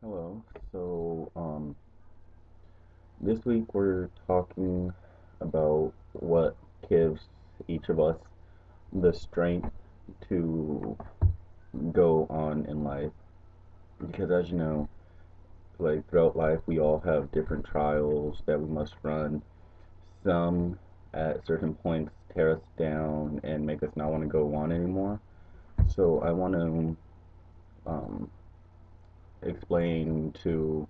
Hello. This week we're talking about what gives each of us the strength to go on in life. Because as you know, like throughout life, we all have different trials that we must run. Some at certain points tear us down and make us not want to go on anymore. So I want to um, explain to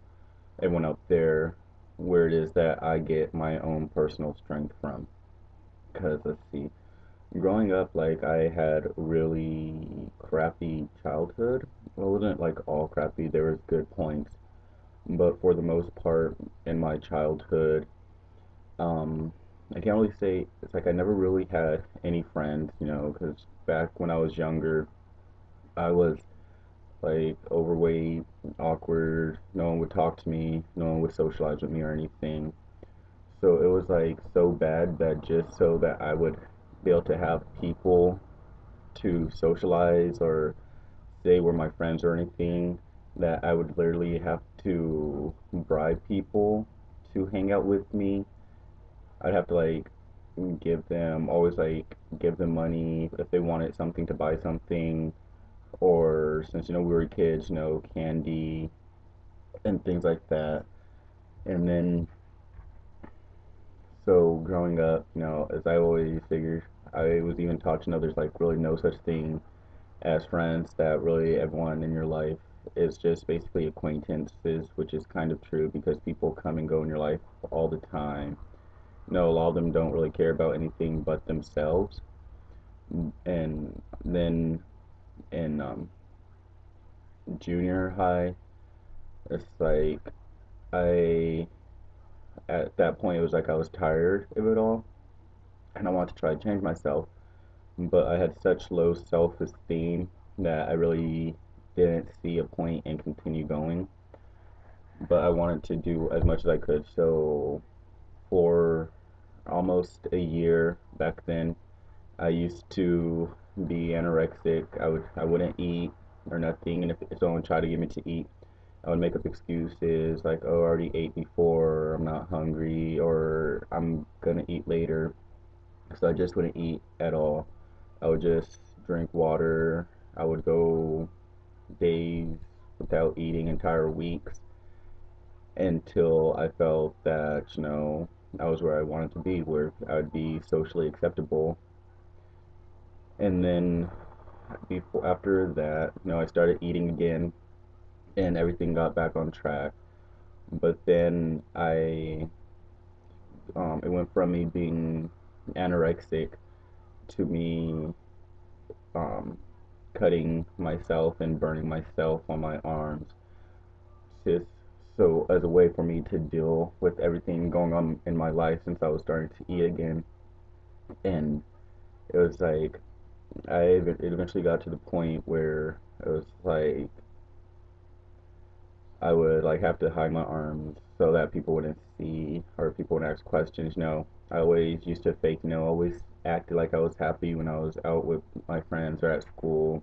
everyone out there where it is that I get my own personal strength from. Because let's see, growing up, like I had really crappy childhood. Well, it wasn't like all crappy. There was good points, but for the most part, in my childhood, um, I can't really say it's like I never really had any friends, because back when I was younger, I was like overweight, awkward. No one would talk to me. No one would socialize with me or anything. So it was like so bad that just so that I would be able to have people to socialize or say were my friends or anything, that I would literally have to bribe people to hang out with me. I'd have to like give them money if they wanted something to buy something, or since we were kids, candy and things like that. And then so growing up, as I always figured, I was even taught to know there's like really no such thing as friends, that really everyone in your life is just basically acquaintances, which is kind of true because people come and go in your life all the time. A lot of them don't really care about anything but themselves. And then in junior high, it's like I, at that point, it was like I was tired of it all and I wanted to try to change myself. But I had such low self esteem that I really didn't see a point in continue going. But I wanted to do as much as I could. So for almost a year back then, I used to be anorexic. I wouldn't eat or nothing, and if someone tried to get me to eat, I would make up excuses like, "Oh, I already ate before, or I'm not hungry, or I'm gonna eat later." So I just wouldn't eat at all. I would just drink water. I would go days without eating, entire weeks, until I felt that, I was where I wanted to be, where I would be socially acceptable. And then after that, I started eating again and everything got back on track. But then it went from me being anorexic to me um, cutting myself and burning myself on my arms, just so as a way for me to deal with everything going on in my life since I was starting to eat again. And it was like it eventually got to the point where it was like I would like have to hide my arms so that people wouldn't see or people would ask questions. I always used to fake, always acted like I was happy when I was out with my friends or at school,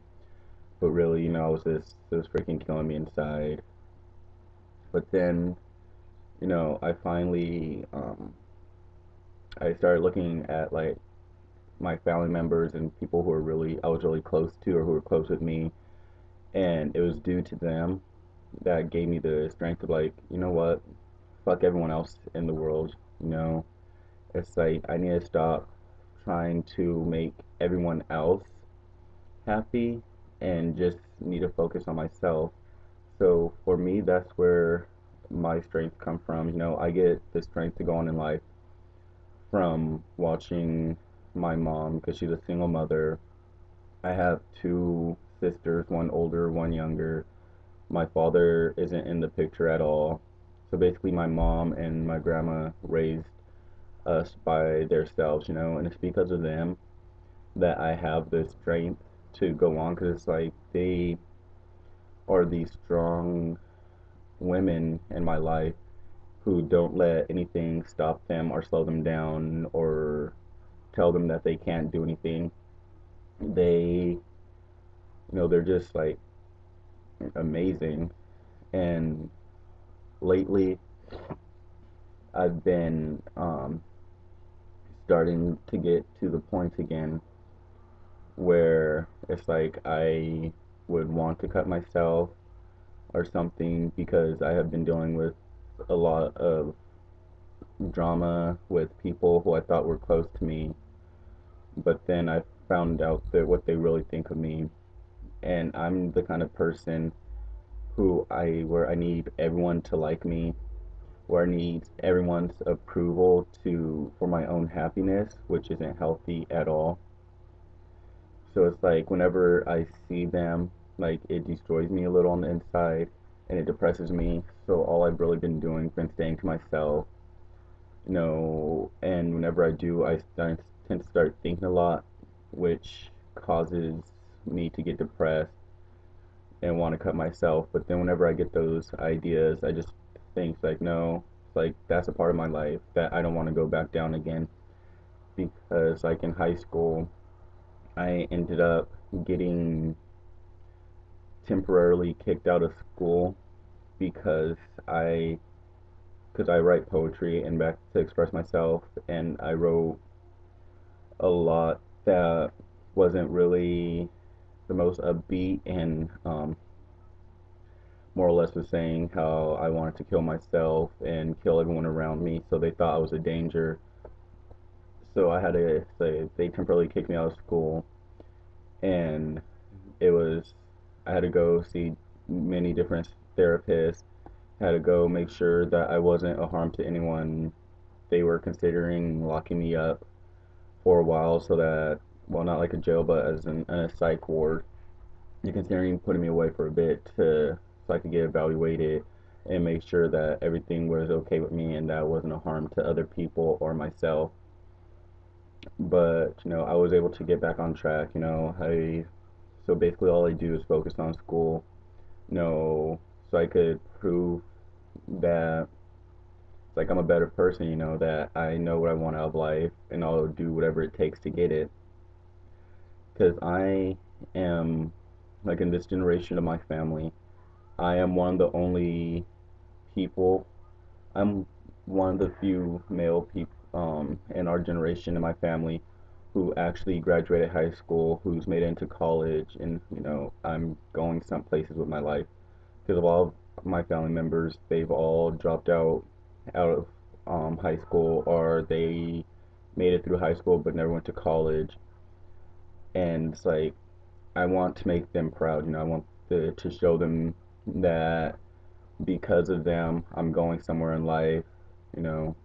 but really, I was just it was freaking killing me inside. But then, I started looking at like my family members and people who were really I was really close to or who were close with me, and it was due to them that gave me the strength of like, what, fuck everyone else in the world, you know. It's like I need to stop trying to make everyone else happy and just need to focus on myself. So for me, that's where my strength come from. I get the strength to go on in life from watching my mom because she's a single mother. I have two sisters, one older, one younger. My father isn't in the picture at all. So basically, my mom and my grandma raised us by themselves, and it's because of them that I have the strength to go on because it's like they are these strong women in my life who don't let anything stop them or slow them down or tell them that they can't do anything. They, they're just like amazing. And lately, I've been starting to get to the point again where it's like I would want to cut myself or something because I have been dealing with a lot of drama with people who I thought were close to me, but then I found out that what they really think of me. And I'm the kind of person where I need everyone to like me, where I need everyone's approval for my own happiness, which isn't healthy at all. So it's like whenever I see them, like it destroys me a little on the inside and it depresses me. So all I've really been doing has been staying to myself, and whenever I do, tend to start thinking a lot, which causes me to get depressed and want to cut myself. But then whenever I get those ideas, I just think like, no, like that's a part of my life that I don't want to go back down again. Because like in high school, I ended up getting temporarily kicked out of school because I I write poetry and back to express myself, and I wrote a lot that wasn't really the most upbeat, and more or less was saying how I wanted to kill myself and kill everyone around me, so they thought I was a danger. So I had to say they temporarily kicked me out of school, and it was I had to go see many different therapists. Had to go make sure that I wasn't a harm to anyone. They were considering locking me up for a while, so that, well, not like a jail, but as a psych ward. They're considering putting me away for a bit so I could get evaluated and make sure that everything was okay with me and that I wasn't a harm to other people or myself. But I was able to get back on track. I so basically all I do is focus on school. So I could prove that like I'm a better person. That I know what I want out of life and I'll do whatever it takes to get it. Because I am like in this generation of my family, I am one of the only people. I'm one of the few male people in our generation in my family who actually graduated high school, who's made it into college, and I'm going some places with my life. Because of all of my family members, they've all dropped out of high school, or they made it through high school but never went to college. And it's like I want to make them proud. I want to show them that because of them, I'm going somewhere in life. You know,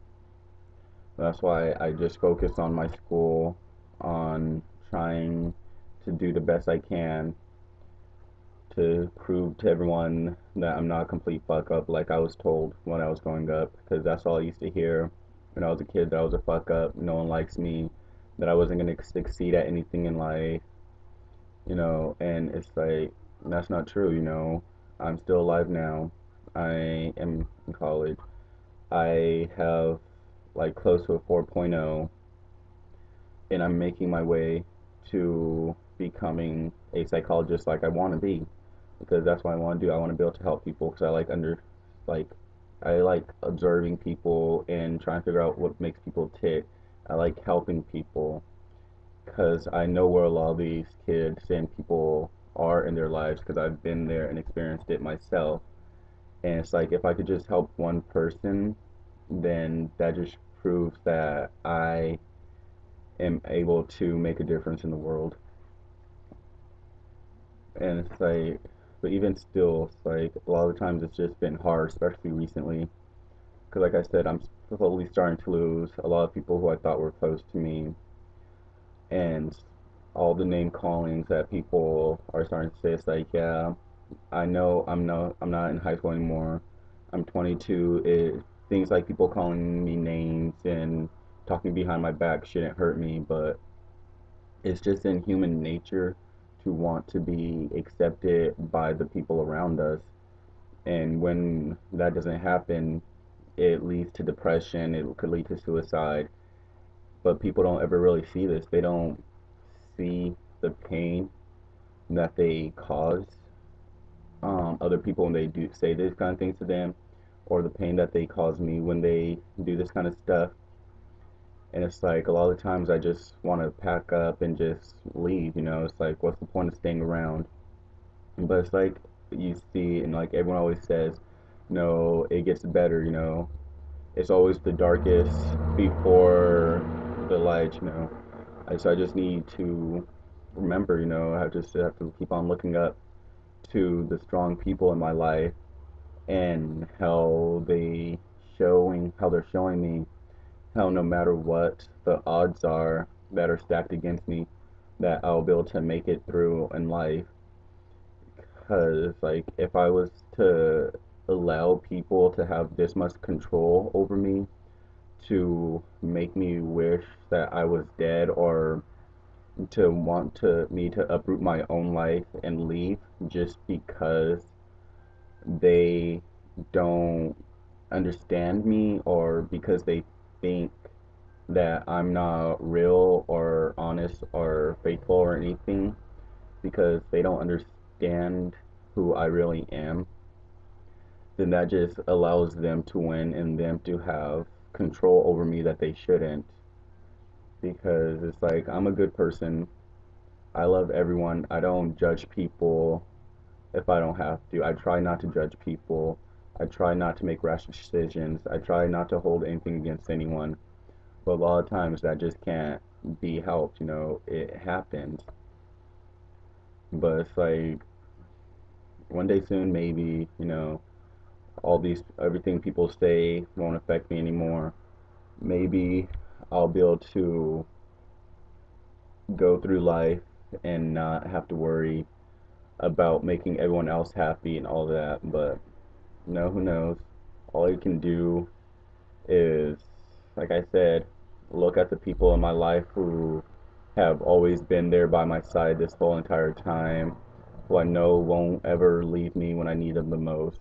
that's why I just focus on my school, on trying to do the best I can to prove to everyone that I'm not a complete fuck up like I was told when I was growing up, because that's all I used to hear when I was a kid, that I was a fuck up, no one likes me, that I wasn't going to succeed at anything in life, and it's like, that's not true. I'm still alive now. I am in college. I have like close to a 4.0, and I'm making my way to becoming a psychologist like I want to be, because that's what I want to do. I want to be able to help people because like I like observing people and trying to figure out what makes people tick. I like helping people because I know where a lot of these kids and people are in their lives because I've been there and experienced it myself. And it's like if I could just help one person, then that just proves that I am able to make a difference in the world. And it's like, but even still, it's like a lot of the times it's just been hard, especially recently. Because, like I said, I'm slowly starting to lose a lot of people who I thought were close to me, and all the name callings that people are starting to say. It's like, yeah, I know I'm not in high school anymore. I'm 22. Things like people calling me names and talking behind my back shouldn't hurt me, but it's just in human nature to want to be accepted by the people around us. And when that doesn't happen, it leads to depression, it could lead to suicide. But people don't ever really see this. They don't see the pain that they cause. other people when they do say this kind of things to them, or the pain that they cause me when they do this kind of stuff. And it's like a lot of times I just want to pack up and just leave, you know. It's like, what's the point of staying around? But it's like you see, and like everyone always says, no, it gets better, you know. It's always the darkest before the light, you know. So I just need to remember, you know, I just have to keep on looking up to the strong people in my life and how they're showing me how no matter what the odds are that are stacked against me, that I'll be able to make it through in life. Because like if I was to allow people to have this much control over me, to make me wish that I was dead, or to want to me to uproot my own life and leave just because they don't understand me, or because they think that I'm not real or honest or faithful or anything, because they don't understand who I really am, then that just allows them to win and them to have control over me that they shouldn't. Because it's like, I'm a good person. I love everyone. I don't judge people if I don't have to. I try not to judge people. I try not to make rash decisions. I try not to hold anything against anyone. But a lot of times that just can't be helped, you know, it happens. But it's like one day soon, maybe, you know, everything people say won't affect me anymore. Maybe I'll be able to go through life and not have to worry about making everyone else happy and all that. But no, who knows? All you can do is, like I said, look at the people in my life who have always been there by my side this whole entire time, who I know won't ever leave me when I need them the most.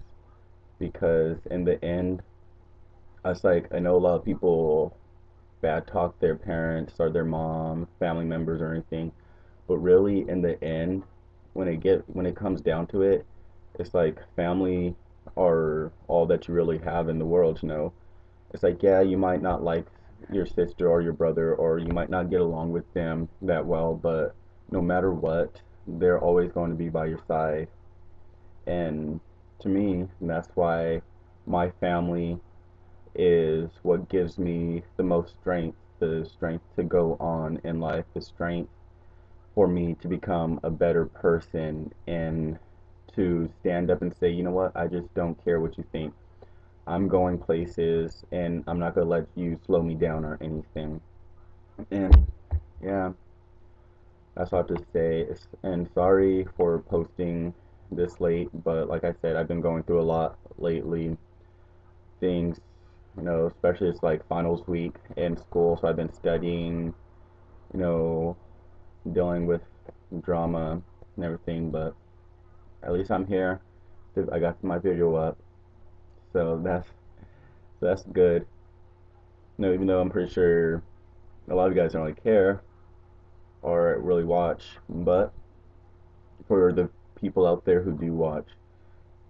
Because in the end, it's like I know a lot of people bad talk their parents or their mom, family members or anything, but really in the end, when it comes down to it, it's like family are all that you really have in the world, you know. It's like, yeah, you might not like your sister or your brother, or you might not get along with them that well, but no matter what, they're always going to be by your side. And to me, that's why my family is what gives me the most strength, the strength to go on in life, the strength for me to become a better person and to stand up and say, you know what, I just don't care what you think. I'm going places and I'm not going to let you slow me down or anything. And yeah, that's all I have to say. And sorry for posting this late, but like I said, I've been going through a lot lately. Things, you know, especially it's like finals week in school, so I've been studying, you know, dealing with drama and everything, but at least I'm here. I got my video up, so that's good. You know, even though I'm pretty sure a lot of you guys don't really care or really watch, but for the people out there who do watch,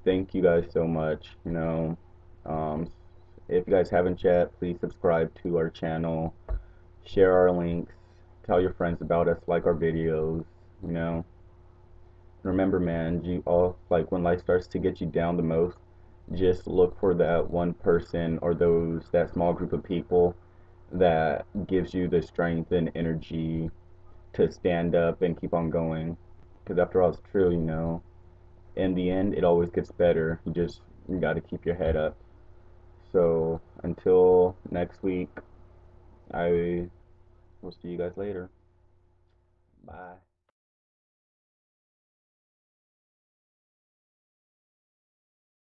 thank you guys so much. You know, um, if you guys haven't yet, please subscribe to our channel, share our links, tell your friends about us, like our videos. You know, remember, man, you all like when life starts to get you down the most, just look for that one person or that small group of people that gives you the strength and energy to stand up and keep on going. Because after all, it's true, you know. In the end, it always gets better. You got to keep your head up. So until next week, I will see you guys later. Bye.